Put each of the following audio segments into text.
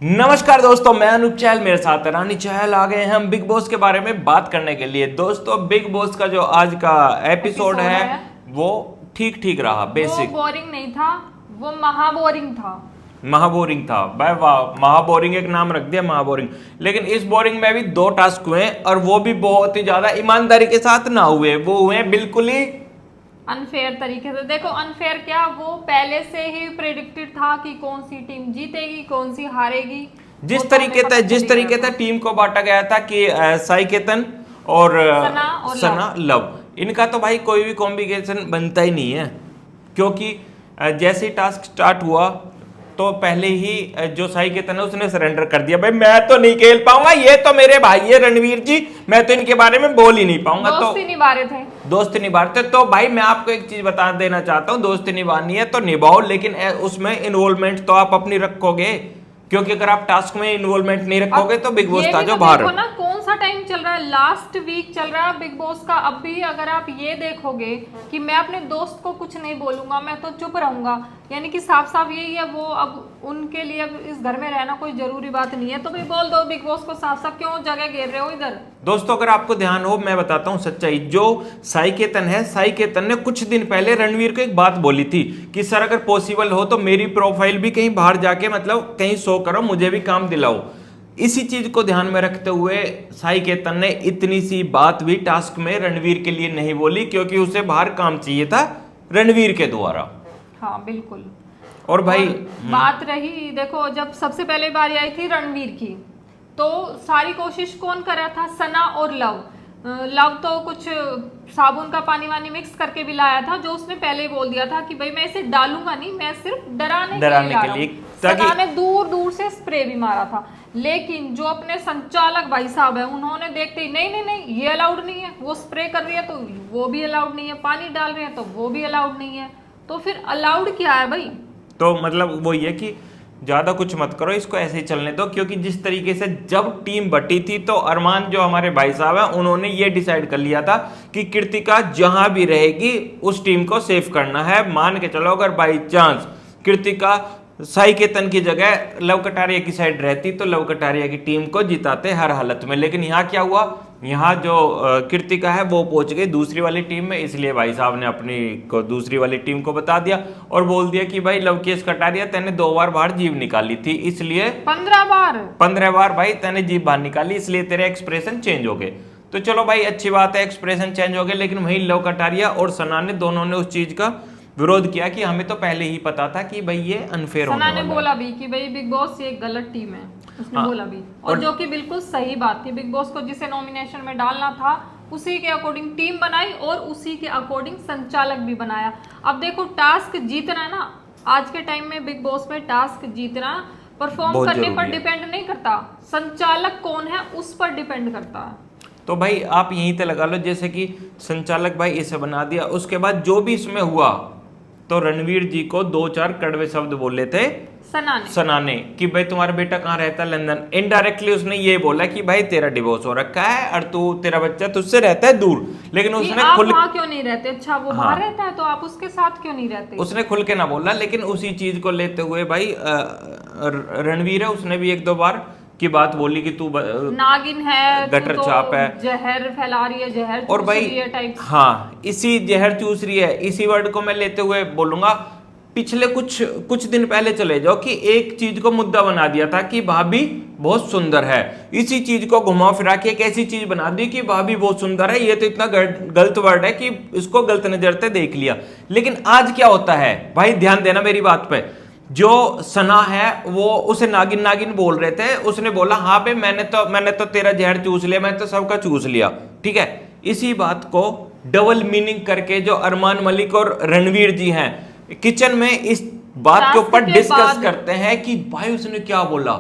नमस्कार दोस्तों, मैं अनूप चहल, मेरे साथ रानी चहल आ गए हैं हम बिग बॉस के बारे में बात करने के लिए। दोस्तों, बिग बॉस का जो आज का एपिसोड है वो ठीक ठीक रहा। वो बेसिक बोरिंग नहीं था, वो महाबोरिंग था। महाबोरिंग था भाई, वाह, महाबोरिंग एक नाम रख दिया, महाबोरिंग। लेकिन इस बोरिंग में भी 2 टास्क हुए और वो भी बहुत ही ज्यादा ईमानदारी के साथ ना हुए, वो हुए बिल्कुल ही अनफेयर तरीके से। देखो अनफेयर क्या, वो पहले से ही प्रेडिक्टेड था कि कौन सी टीम जीतेगी कौन सी हारेगी। जिस तरीके से टीम को बांटा गया था कि साई केतन और सना लव, इनका तो भाई कोई भी कॉम्बिनेशन बनता ही नहीं है। क्योंकि जैसे ही टास्क स्टार्ट हुआ तो पहले ही जो साई केतन है उसने सरेंडर कर दिया, भाई मैं तो नहीं खेल पाऊंगा, ये तो मेरे भाई है रणवीर जी, मैं तो इनके बारे में बोल ही नहीं पाऊंगा। दोस्ती निभा रहे थे, दोस्ती निभाते। तो भाई मैं आपको एक चीज बता देना चाहता हूँ, दोस्ती निभानी है तो निभाओ, लेकिन उसमें इन्वॉल्वमेंट तो आप अपनी रखोगे। क्योंकि अगर आप टास्क में इन्वॉल्वमेंट नहीं रखोगे तो बिग बॉस था जो बाहर। देखो ना कौन सा टाइम चल रहा है, लास्ट वीक चल रहा है बिग बॉस का। अब भी अगर आप ये देखोगे कि मैं अपने दोस्त को कुछ नहीं बोलूंगा, मैं तो चुप रहूंगा, यानी कि साफ साफ यही है। वो अब उनके लिए अब इस घर में रहना कोई जरूरी बात नहीं है, तो भी बोल दो बिग बॉस को साफ साफ, क्यों जगह घेर रहे हो इधर। दोस्तों, अगर आपको ध्यान हो, मैं बताता हूं सच्चाई। जो साई केतन है, साई केतन ने कुछ दिन पहले रणवीर को एक बात बोली थी कि सर अगर पॉसिबल हो तो मेरी प्रोफाइल भी कहीं बाहर जाके मतलब कहीं शो करो, मुझे भी काम दिलाओ। इसी चीज को ध्यान में रखते हुए साई केतन ने इतनी सी बात भी टास्क में रणवीर के लिए नहीं बोली, क्योंकि उसे बाहर काम चाहिए था रणवीर के द्वारा। हाँ बिल्कुल। और भाई बात रही, देखो जब सबसे पहले बारी आई थी रणवीर की, तो सारी कोशिश कौन कर रहा था, सना और लव। लव तो कुछ साबुन का पानी वानी मिक्स करके भी लाया था, जो उसने पहले ही बोल दिया था कि भाई मैं इसे डालूंगा नहीं, मैं सिर्फ डराने के लिए। सना ने दूर दूर से स्प्रे भी मारा था, लेकिन जो अपने संचालक भाई साहब है उन्होंने देखते ही नहीं नहीं नहीं ये अलाउड नहीं है, वो स्प्रे कर रही है तो वो भी अलाउड नहीं है, पानी डाल रहे हैं तो वो भी अलाउड नहीं है, तो फिर अलाउड क्या है भाई। तो मतलब वो ये कि ज्यादा कुछ मत करो, इसको ऐसे ही चलने दो। क्योंकि जिस तरीके से जब टीम बटी थी तो अरमान जो हमारे भाई साहब हैं उन्होंने ये डिसाइड कर लिया था कि कृतिका जहां भी रहेगी उस टीम को सेव करना है। मान के चलो अगर बाई चांस कृतिका साई केतन की जगह लव कटारिया की साइड रहती तो लव कटारिया की टीम को जिताते हर हालत में। लेकिन यहाँ क्या हुआ, यहाँ जो कृतिका है वो पहुंच गई दूसरी वाली टीम में, इसलिए भाई साहब ने अपनी को दूसरी वाली टीम को बता दिया और बोल दिया कि भाई लवकेश कटारिया तेने 2 बार बाहर जीव निकाली थी, इसलिए 15 बार भाई तेने जीव बाहर निकाली, इसलिए तेरे एक्सप्रेशन चेंज हो गए। तो चलो भाई अच्छी बात है, एक्सप्रेशन चेंज हो गए। लेकिन वही लव कटारिया और सना ने दोनों ने उस चीज का विरोध किया कि हमें तो पहले ही पता था कि भाई ये अनफेयर होने वाला है। सना ने बोला भी कि भाई बिग बॉस ये गलत टीम है, उसने बोला भी, और जो कि बिल्कुल सही बात थी। बिग बॉस को जिसे नॉमिनेशन में डालना था उसी के अकॉर्डिंग टीम बनाई और उसी के अकॉर्डिंग संचालक भी बनाया। अब देखो टास्क जीतना ना, आज के टाइम में बिग बॉस में टास्क जीतना परफॉर्म करने पर डिपेंड नहीं करता, संचालक कौन है उस पर डिपेंड करता है। तो भाई आप यहीं पे लगा लो, जैसे कि संचालक भाई इसे बना दिया, उसके बाद जो भी इसमें हुआ तो रणवीर जी को 2-4 कड़वे शब्द बोले थे सना ने कि भाई तुम्हारा बेटा कहाँ रहता है, लंदन। इनडायरेक्टली उसने ये बोला कि भाई तेरा डिवोर्स हो रखा है और तू तेरा बच्चा तुझसे रहता है दूर। लेकिन उसने आप वहाँ क्यों नहीं रहते, अच्छा वो बाहर रहता है तो आप उसके साथ क्यों नहीं रहते, उसने खुल के ना बोला। लेकिन उसी चीज को लेते हुए भाई रणवीर है, उसने भी 1-2 बार की बात बोली कि तू नागिन है, गटर छाप है, जहर फैला रही है, जहर और भाई हाँ इसी जहर चूस रही है, इसी वर्ड को मैं लेते हुए बोलूंगा। पिछले कुछ दिन पहले चले जाओ कि एक चीज को मुद्दा बना दिया था कि भाभी बहुत सुंदर है, इसी चीज को घुमा फिरा के एक ऐसी चीज बना दी कि भाभी बहुत सुंदर है, ये तो इतना गलत वर्ड है कि इसको गलत नजर से देख लिया। लेकिन आज क्या होता है भाई, ध्यान देना मेरी बात पे, जो सना है वो उसे नागिन नागिन बोल रहे थे, उसने बोला हाँ भाई मैंने तो तेरा जहर चूस लिया, मैंने तो सबका चूस लिया, ठीक है। इसी बात को डबल मीनिंग करके जो अरमान मलिक और रणवीर जी हैं किचन में इस बात के ऊपर डिस्कस करते हैं कि भाई उसने क्या बोला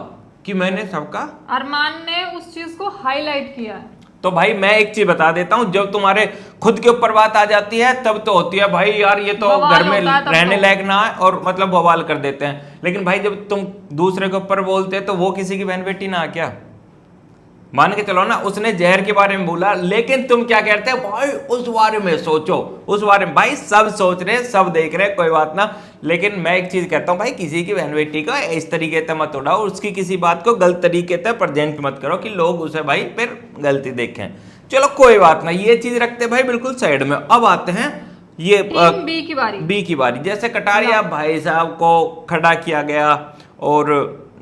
कि मैंने सबका, अरमान ने उस चीज को हाईलाइट किया है। तो भाई मैं एक चीज बता देता हूं, जब तुम्हारे खुद के ऊपर बात आ जाती है तब तो होती है भाई यार ये तो घर में रहने लायक ना है और मतलब बवाल कर देते हैं। लेकिन भाई जब तुम दूसरे के ऊपर बोलते हैं तो वो किसी की बहन बेटी ना क्या, मान के चलो ना, उसने जहर के बारे में बोला, लेकिन तुम क्या कहते हो भाई उस बारे में सोचो, उस बारे में। भाई सब सोच रहे, सब देख रहे, कोई बात ना। लेकिन मैं एक चीज कहता हूँ भाई, किसी की बहन बेटी को इस तरीके से मत उड़ाओ, उसकी किसी बात को गलत तरीके से प्रेजेंट मत करो कि लोग उसे भाई फिर गलती देखें। चलो कोई बात ना, ये चीज रखते भाई बिल्कुल साइड में। अब आते हैं ये टीम बी की बारी। बी की बारी। जैसे कटारिया भाई साहब को खड़ा किया गया और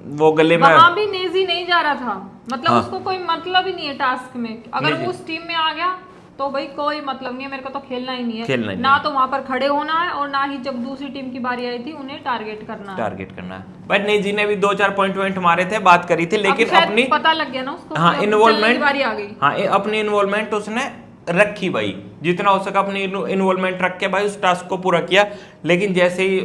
वो गले में, वहां भी नेजी नहीं जा रहा था, मतलब हाँ। उसको कोई मतलब ही नहीं है टास्क में। अगर नेजी। वो उस टीम में आ गया तो भाई कोई मतलब नहीं है, मेरे को तो खेलना ही नहीं है, खेलना ही ना नहीं। तो वहां पर खड़े होना है और ना ही जब दूसरी टीम की बारी आई थी उन्हें टारगेट करना है। टारगेट करना है। बट नेजी ने भी 2-4 पॉइंट मारे थे, बात करी थी, लेकिन अब शायद अपनी पता लग गया ना उसको, हाँ कि अब चलने इन्वॉल्वमेंट, की बारी आ गई। हाँ अपनी इन्वॉल्वमेंट उसने रखी भाई, जितना हो सका अपनी इन्वॉल्वमेंट रख के भाई उस टास्क को पूरा किया। लेकिन जैसे ही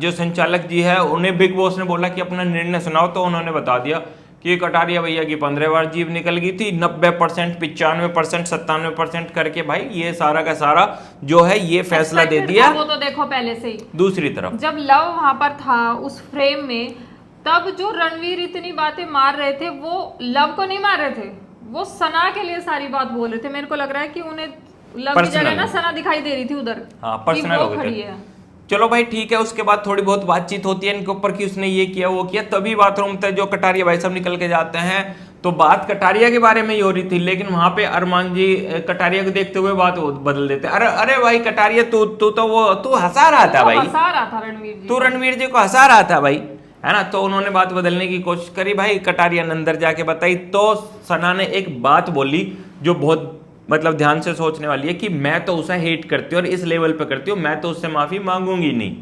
जो संचालक जी है उन्हें बिग बॉस ने बोला कि अपना निर्णय सुनाओ, तो उन्होंने बता दिया कि कटारिया भैया की 15 बार जीभ निकल गई थी, 90%, 95%, 97% करके भाई ये सारा का सारा जो है ये फैसला दे Expected दिया। था वो तो देखो पहले से ही। दूसरी तरफ जब लव वहां पर था उस फ्रेम में, तब जो रणवीर इतनी बातें मार रहे थे वो लव को नहीं मार रहे थे, वो सना के लिए सारी बात बोल रहे थे। मेरे को लग रहा है कि उन्हें लव की जगह ना सना दिखाई दे रही थी उधर, हाँ कि पर्सनल वो हो गए खड़ी थे। है। चलो भाई ठीक है, उसके बाद थोड़ी बहुत बातचीत होती है इनके ऊपर कि उसने ये किया वो किया, तभी बाथरूम तक जो कटारिया भाई साहब निकल के जाते हैं तो बात कटारिया के बारे में ही हो रही थी। लेकिन वहां पे अरमान जी कटारिया को देखते हुए बात बदल देते, अरे अरे भाई कटारिया तू हंसा रहा था भाई, हंसा रहा था रणवीर जी तू रणवीर जी को हंसा रहा था भाई, है ना। तो उन्होंने बात बदलने की कोशिश करी भाई, कटारिया ने अंदर जाके बताई तो सना ने एक बात बोली जो बहुत मतलब ध्यान से सोचने वाली है कि मैं तो उसे हेट करती हूँ और इस लेवल पे करती हूँ, मैं तो उससे माफी मांगूंगी नहीं।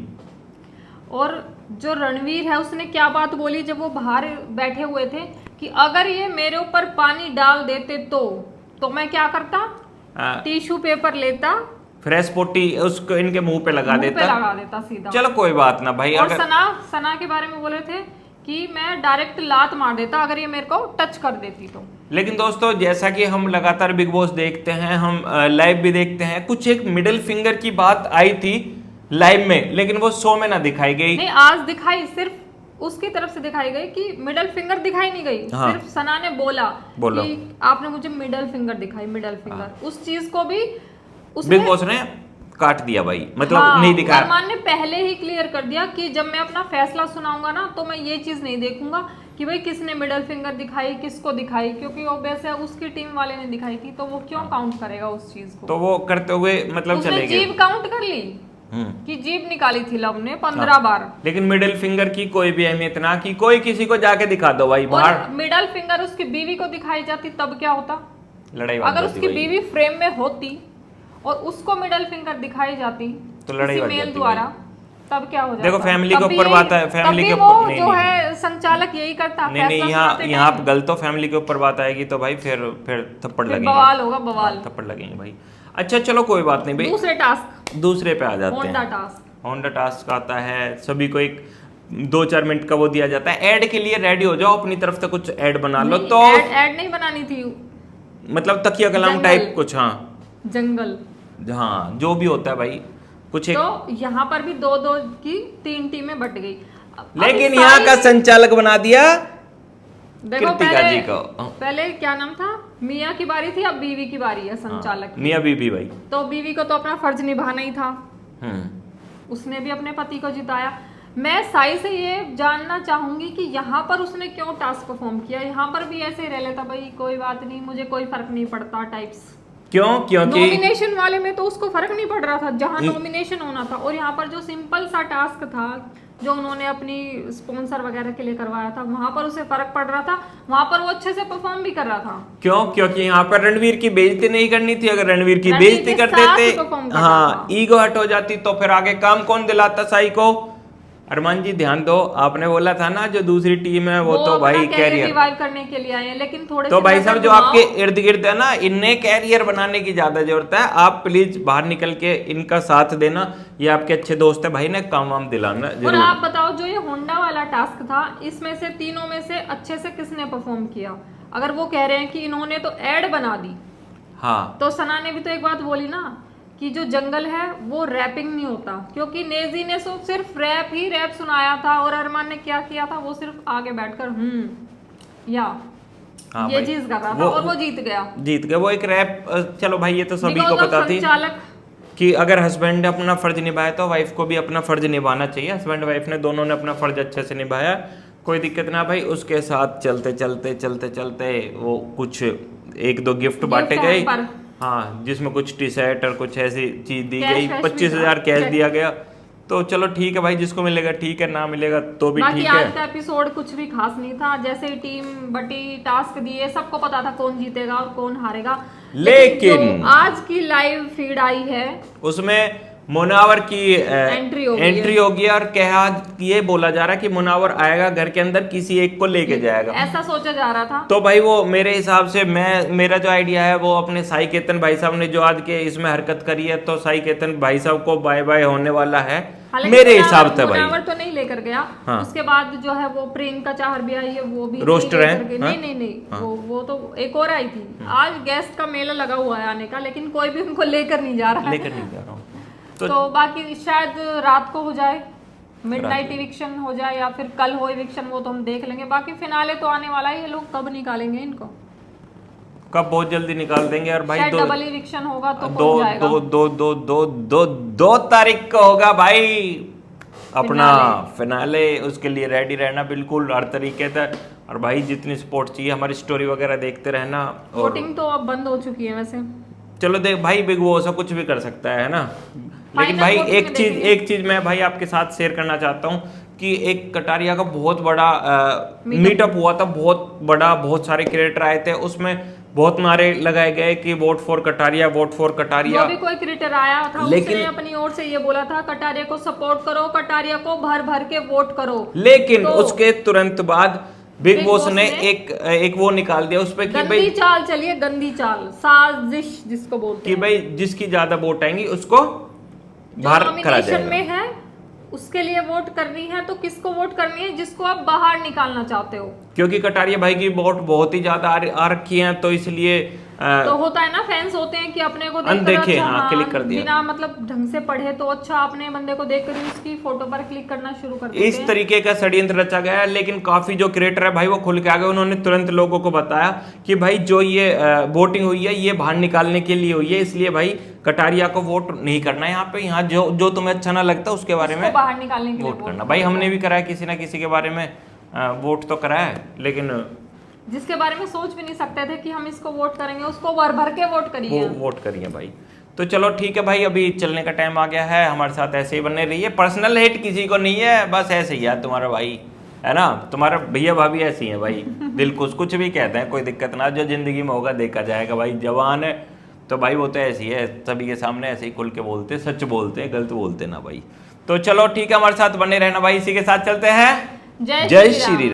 और जो रणवीर है उसने क्या बात बोली जब वो बाहर बैठे हुए थे कि अगर ये मेरे ऊपर पानी डाल देते तो मैं क्या करता, टिश्यू पेपर लेता, फ्रेश पोटी उसको इनके मुंह पे लगा मुंह पे देता, लगा देता सीधा। चलो कोई बात ना भाई। और अगर सना के बारे में बोले थे कि मैं डायरेक्ट लात मार देता अगर ये मेरे को टच कर देती तो। लेकिन दोस्तों जैसा कि हम लगातार बिग बॉस देखते हैं, हम लाइव भी देखते हैं, कुछ एक मिडिल फिंगर की बात आई थी लाइव में, लेकिन वो शो में ना दिखाई गई। नहीं, आज दिखाई, सिर्फ उसकी तरफ से दिखाई गई कि मिडल फिंगर दिखाई नहीं गई। हाँ। सिर्फ सना ने बोला कि आपने मुझे मिडल फिंगर दिखाई, मिडल फिंगर। हाँ। उस चीज को भी उसने बिग बॉस ने काट दिया भाई, मतलब हाँ, नहीं दिखाया। अरमान ने पहले ही क्लियर कर दिया कि जब मैं अपना फैसला सुनाऊंगा ना तो मैं ये चीज नहीं देखूंगा कि भाई किसने मिडल फिंगर दिखाई, किसको दिखाई, क्योंकि ऑब्वियस है उसकी टीम वाले ने दिखाई थी तो वो क्यों काउंट करेगा उस चीज को। तो वो करते हुए मतलब उसने चले गए। जीभ काउंट कर ली कि जीभ निकाली थी लव ने 15 बार। लेकिन मिडिल फिंगर की कोई भी अहमियत ना, कि कोई किसी को जाके दिखा दो भाई बाहर। और मिडल फिंगर उसकी बीवी को दिखाई जाती तब क्या होता, लड़ाई अगर उसकी बीवी फ्रेम में होती और उसको मिडल फिंगर दिखाई जाती तो लड़ाई किसी बढ़ मेल जाती द्वारा, तब क्या हो जाता। देखो फैमिली के ऊपर बात है, फैमिली के वो ऊपर नहीं, जो नहीं, है संचालक यही करता। नहीं नहीं, यहाँ आप गलत हो, फैमिली के ऊपर बात आएगी तो भाई फिर थप्पड़ लगेंगे, बवाल होगा, बवाल थप्पड़ लगेंगे भाई। अच्छा चलो कोई बात नहीं भाई, दूसरे पे आ जाते हैं। होंडा टास्क आता है, सभी को एक 2-4 मिनट का वो दिया जाता है, ऐड के लिए रेडी हो जाओ, अपनी तरफ से कुछ ऐड बना लो। तो ऐड नहीं बनानी थी, मतलब तकिया कलाम टाइप कुछ, हाँ जंगल, हाँ जो भी होता है भाई कुछ एक। तो यहाँ पर भी 2-2 की 3 टीमें बट गई। लेकिन यहाँ का संचालक बना दिया देखो को। पहले क्या नाम था, मियाँ की बारी थी, अब बीवी की बारी है संचालक। मियाँ बीवी भाई, तो बीवी को तो अपना फर्ज निभाना ही था, उसने भी अपने पति को जिताया। मैं साई से ये जानना चाहूंगी कि यहाँ पर उसने क्यों टास्क परफॉर्म किया, यहाँ पर भी ऐसे ही रह लेता भाई कोई बात नहीं मुझे कोई फर्क नहीं पड़ता टाइप्स। क्योंकि नॉमिनेशन वाले में तो उसको फर्क नहीं पड़ रहा था जहाँ नॉमिनेशन होना था, और यहाँ पर जो सिंपल सा टास्क था जो उन्होंने अपनी स्पॉन्सर वगैरह के लिए करवाया था वहां पर उसे फर्क पड़ रहा था, वहां पर वो अच्छे से परफॉर्म भी कर रहा था। क्योंकि यहाँ पर रणवीर की बेइज्जती नहीं करनी थी, अगर रणवीर की बेइज्जती कर देते, हाँ ईगो हट हो जाती, तो फिर आगे काम कौन दिलाता साई को। अरमान जी ध्यान दो, आपने बोला था ना जो दूसरी टीम है वो तो भाई कैरियर रिवाइव करने के लिए आए हैं, लेकिन थोड़े तो भाई साहब जो आपके इर्द गिर्द है ना, इन्हें कैरियर बनाने की ज्यादा जरूरत है। आप प्लीज बाहर निकल के इनका साथ देना, ये आपके अच्छे दोस्त है भाई, ने काम वाम दिलाना जरूर। और आप बताओ जो ये होंडा वाला टास्क था इसमें से तीनों में से अच्छे से किसने परफॉर्म किया। अगर वो कह रहे हैं कि इन्होंने तो एड बना दी, हाँ तो सना ने भी तो एक बात बोली ना कि जो जंगल है वो रैपिंग नहीं होता, क्योंकि नेजी ने सिर्फ रैप सुनाया था और अरमान ने क्या किया था, वो सिर्फ आगे बैठकर या हाँ ये भाई, चीज कर रहा था और वो जीत गया। जीत गए। वो एक रैप, चलो भाई ये तो सभी को Because of पता थी संचालक। कि अगर हस्बैंड ने अपना फर्ज निभाया तो वाइफ को भी अपना फर्ज निभाना चाहिए। हस्बैंड वाइफ ने दोनों ने अपना फर्ज अच्छे से निभाया, कोई दिक्कत ना भाई। उसके साथ चलते चलते चलते चलते वो कुछ एक दो गिफ्ट बांटे गिफ्ट गए, हैम्पर। हाँ, जिसमें कुछ टी शर्ट और कुछ ऐसी चीज दी कैश गई, वैश भी 25,000 था, कैश चेक। दिया गया। तो चलो ठीक है भाई, जिसको मिलेगा ठीक है, ना मिलेगा तो भी बाकी ठीक आज है। का एपिसोड कुछ भी खास नहीं था। जैसे ही टीम बटी, टास्क दिए, सबको पता था कौन जीतेगा और कौन हारेगा। लेकिन जो आज की लाइव फीड आई है उसमें मुनावर की एंट्री हो गई है। एंट्री होगी और कहा, ये बोला जा रहा है कि मुनावर आएगा घर के अंदर, किसी एक को लेके जाएगा। ऐसा सोचा जा रहा था। तो भाई वो मेरे हिसाब से, मेरा जो आइडिया है वो अपने साई केतन भाई साहब ने जो आज के इसमें हरकत करी है, तो साई केतन भाई साहब को बाय बाय होने वाला है हालांकि मेरे हिसाब से भाई। मुनावर तो नहीं लेकर गया। हाँ। उसके बाद जो है वो प्रियंका चाहर भी आई है, वो भी रोस्टर नहीं है? लेकर गई। हाँ? नहीं नहीं नहीं, हाँ। वो तो एक और आई थी। आज गेस्ट का मेला लगा हुआ है आने का, लेकिन कोई भी उनको लेकर नहीं जा रहा है। लेकर नहीं जा रहा हूँ तो बाकी शायद रात को हो जाए, मिडनाइट रात इविक्शन हो जाए, या फिर कल हो इविक्शन, वो तो हम देख लेंगे। बाकी फिनाले तो आने वाला है, ये लोग कब निकालेंगे इनको? कब? बहुत जल्दी निकाल देंगे। और भाई शायद दो डबल इविक्शन होगा तो दो कौन जाएगा? दो दो दो दो दो दो तारीख को होगा भाई अपना फिनाले। उसके लिए रेडी रहना बिल्कुल हर तरीके से। और भाई जितनी सपोर्ट चाहिए, हमारी स्टोरी वगैरह देखते रहना। और वोटिंग तो अब बंद हो चुकी है वैसे। चलो देख भाई, बिग बॉस है, कुछ भी कर सकता है ना। लेकिन Final भाई voting में देखेंगे। एक चीज मैं भाई आपके साथ शेयर करना चाहता हूँ कि एक कटारिया का बहुत बड़ा मीटअप हुआ था, बहुत बड़ा, बहुत सारे क्रिएटर आए थे, उसमें बहुत नारे लगाए गए कि vote for Kataria, vote for Kataria. जो भी कोई क्रिएटर आया था, लेकिन- उसने अपनी ओर से ये बोला था कटारिया को सपोर्ट करो, कटारिया को भर भर के वोट करो। लेकिन तो उसके तुरंत बाद बिग बिग बॉस बॉस ने ने एक वो निकाल दिया उस पे कि गंदी भाई, चाल चलिए, गंदी चाल, साजिश जिसको बोलते कि हैं। भाई जिसकी ज्यादा वोट आएंगी उसको जो बाहर करा नॉमिनेशन जाएगा। में है उसके लिए वोट करनी है, तो किसको वोट करनी है? जिसको आप बाहर निकालना चाहते हो। क्योंकि कटारिया भाई की वोट बहुत ही ज्यादा आ रखी है, तो इसलिए तो होता है ना, फैंस होते हैं कि अपने को देखकर अनदेखे, अच्छा, हाँ, क्लिक कर दिया। बिना मतलब ढंग से पढ़े तो अच्छा, अपने बंदे को देखकर ही उसकी फोटो पर क्लिक करना शुरू कर देते इस हैं। तरीके का षड्यंत्र रचा गया है। लेकिन काफी जो क्रिएटर है भाई वो खुल के आ गए, उन्होंने तुरंत लोगों को बताया कि भाई जो ये वोटिंग हुई है ये बाहर निकालने के लिए हुई है, इसलिए भाई कटारिया को वोट नहीं करना है यहाँ पे। यहाँ जो तुम्हें अच्छा ना लगता उसके बारे में उसको बाहर निकालने के लिए वोट करना। भाई हमने भी करा है, किसी ना किसी के बारे में वोट तो करा है, लेकिन जिसके बारे में सोच भी नहीं सकते थे कि हम इसको वोट करेंगे, उसको भर भर के वोट करिए। वो वोट करिए भाई। तो चलो ठीक है भाई, अभी चलने का टाइम आ गया है। हमारे साथ ऐसे ही बने रहिए। पर्सनल हेट किसी को नहीं है, बस ऐसे ही है तुम्हारा भाई, है ना, तुम्हारा भैया भाभी ऐसी है भाई। दिल कुछ भी कहते हैं, कोई दिक्कत ना, जो जिंदगी में होगा देखा जाएगा भाई। जवान है तो भाई वो तो ऐसी है, सभी के सामने ऐसे ही खुल के बोलते, सच बोलते हैं, गलत बोलते ना भाई। तो चलो ठीक है, हमारे साथ बने रहना भाई। इसी के साथ चलते हैं। जय जय श्री राम। श्री